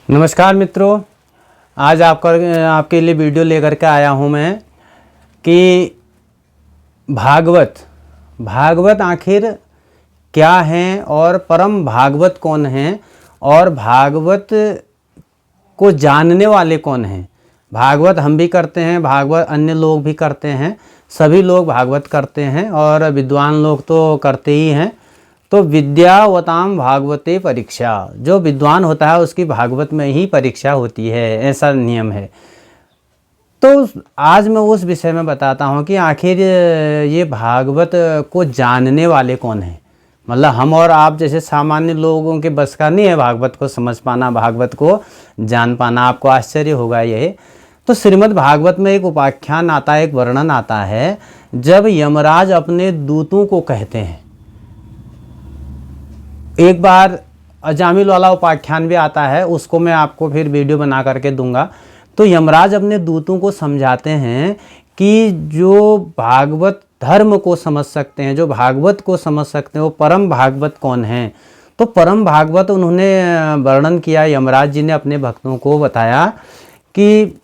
नमस्कार मित्रों, आज आपके लिए वीडियो लेकर के आया हूँ मैं कि भागवत आखिर क्या हैं और परम भागवत कौन हैं और भागवत को जानने वाले कौन हैं। भागवत हम भी करते हैं, भागवत अन्य लोग भी करते हैं, सभी लोग भागवत करते हैं और विद्वान लोग तो करते ही हैं। तो विद्यावताम भागवते परीक्षा, जो विद्वान होता है उसकी भागवत में ही परीक्षा होती है, ऐसा नियम है। तो आज मैं उस विषय में बताता हूँ कि आखिर ये भागवत को जानने वाले कौन हैं। मतलब हम और आप जैसे सामान्य लोगों के बस का नहीं है भागवत को समझ पाना, भागवत को जान पाना। आपको आश्चर्य होगा ये। तो श्रीमद् भागवत में एक उपाख्यान आता है, एक वर्णन आता है, जब यमराज अपने दूतों को कहते हैं। एक बार अजामिल वाला उपाख्यान भी आता है, उसको मैं आपको फिर वीडियो बना करके दूंगा। तो यमराज अपने दूतों को समझाते हैं कि जो भागवत धर्म को समझ सकते हैं, जो भागवत को समझ सकते हैं, वो परम भागवत कौन हैं। तो परम भागवत उन्होंने वर्णन किया, यमराज जी ने अपने भक्तों को बताया कि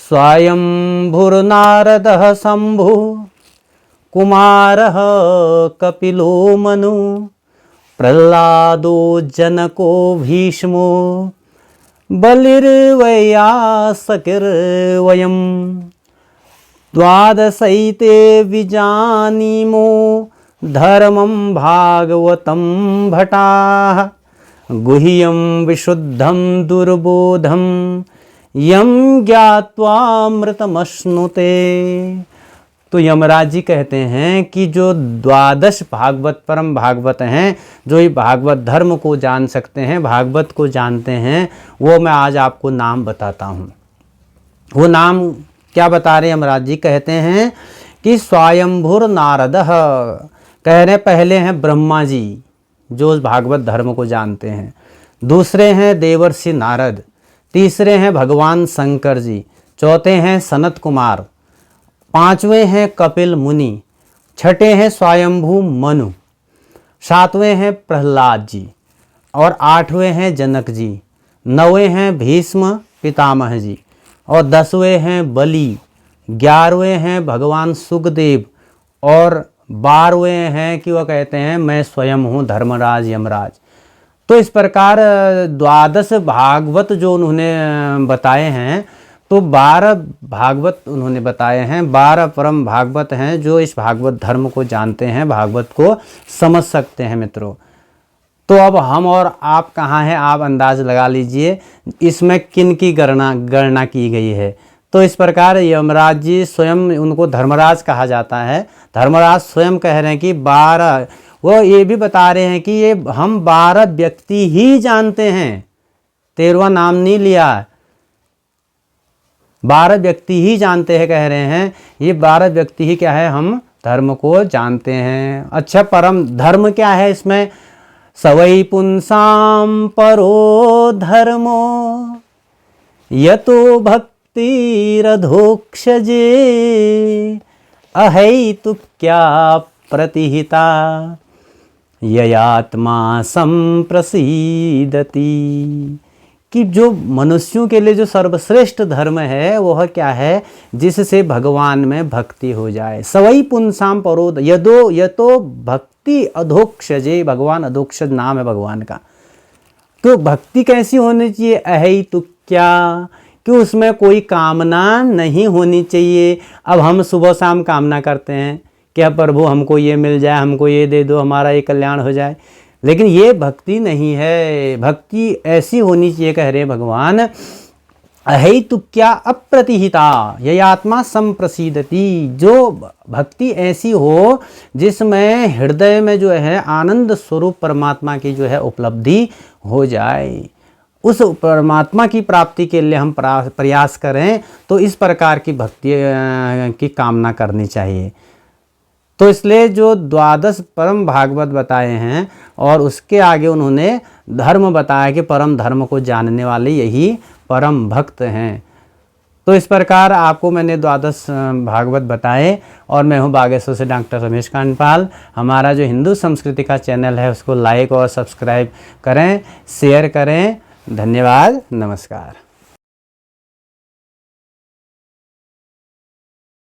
स्वयंभुर्नारदः शंभु कुमारः कपिलो मनु प्रह्लादो जनको भीष्मो बलिर्वयासकिर्वयम् द्वादशैते विजानीमो धर्मं भागवतं भटाः गुह्यं विशुद्धं दुर्बोधं यं ज्ञात्वामृतमश्नुते। तो यमराज जी कहते हैं कि जो द्वादश भागवत परम भागवत हैं, जो ये भागवत धर्म को जान सकते हैं, भागवत को जानते हैं, वो मैं आज आपको नाम बताता हूँ। वो नाम क्या बता रहे यमराज जी? कहते हैं कि स्वयंभुर नारदः, कह रहे पहले हैं ब्रह्मा जी जो उस भागवत धर्म को जानते हैं, दूसरे हैं देवर्षि नारद, तीसरे हैं भगवान शंकर जी, चौथे हैं सनत कुमार, पांचवें हैं कपिल मुनि, छठे हैं स्वयंभू मनु, सातवें हैं प्रहलाद जी और आठवें हैं जनक जी, नौवें हैं भीष्म पितामह जी और 10वें हैं बलि, 11वें हैं भगवान सुखदेव और 12वें हैं कि वह कहते हैं मैं स्वयं हूँ धर्मराज यमराज। तो इस प्रकार द्वादश भागवत जो उन्होंने बताए हैं, तो 12 भागवत उन्होंने बताए हैं, 12 परम भागवत हैं जो इस भागवत धर्म को जानते हैं, भागवत को समझ सकते हैं मित्रों। तो अब हम और आप कहाँ हैं, आप अंदाज लगा लीजिए इसमें किन की गणना की गई है। तो इस प्रकार यमराज जी स्वयं, उनको धर्मराज कहा जाता है, धर्मराज स्वयं कह रहे हैं कि 12, वो ये भी बता रहे हैं कि ये हम 12 व्यक्ति ही जानते हैं, 13वां नाम नहीं लिया, 12 व्यक्ति ही जानते हैं, कह रहे हैं ये 12 व्यक्ति ही क्या है, हम धर्म को जानते हैं। अच्छा, परम धर्म क्या है इसमें? सवै पुंसाम परो धर्मो यतो भक्तिरधोक्षजे अहैतुक्या प्रतिहिता ययात्मा संप्रसीदति। कि जो मनुष्यों के लिए जो सर्वश्रेष्ठ धर्म है वह क्या है? जिससे भगवान में भक्ति हो जाए। सवै पुंसाम परो यतो भक्ति अधोक्षजे, भगवान अधोक्षज नाम है भगवान का। तो भक्ति कैसी होनी चाहिए? अहैतुक्या, कि उसमें कोई कामना नहीं होनी चाहिए। अब हम सुबह शाम कामना करते हैं कि अब प्रभु हमको ये मिल जाए, हमको ये दे दो, हमारा ये कल्याण हो जाए, लेकिन ये भक्ति नहीं है। भक्ति ऐसी होनी चाहिए, कह रहे भगवान, अहैतुक्या अप्रतिहिता ययात्मा संप्रसीदति। जो भक्ति ऐसी हो जिसमें हृदय में जो है आनंद स्वरूप परमात्मा की जो है उपलब्धि हो जाए, उस परमात्मा की प्राप्ति के लिए हम प्रयास करें। तो इस प्रकार की भक्ति की कामना करनी चाहिए। तो इसलिए जो द्वादश परम भागवत बताए हैं और उसके आगे उन्होंने धर्म बताया कि परम धर्म को जानने वाले यही परम भक्त हैं। तो इस प्रकार आपको मैंने द्वादश भागवत बताए और मैं हूँ बागेश्वर से डॉक्टर रमेश कांडपाल। हमारा जो हिंदू संस्कृति का चैनल है उसको लाइक और सब्सक्राइब करें, शेयर करें धन्यवाद, नमस्कार।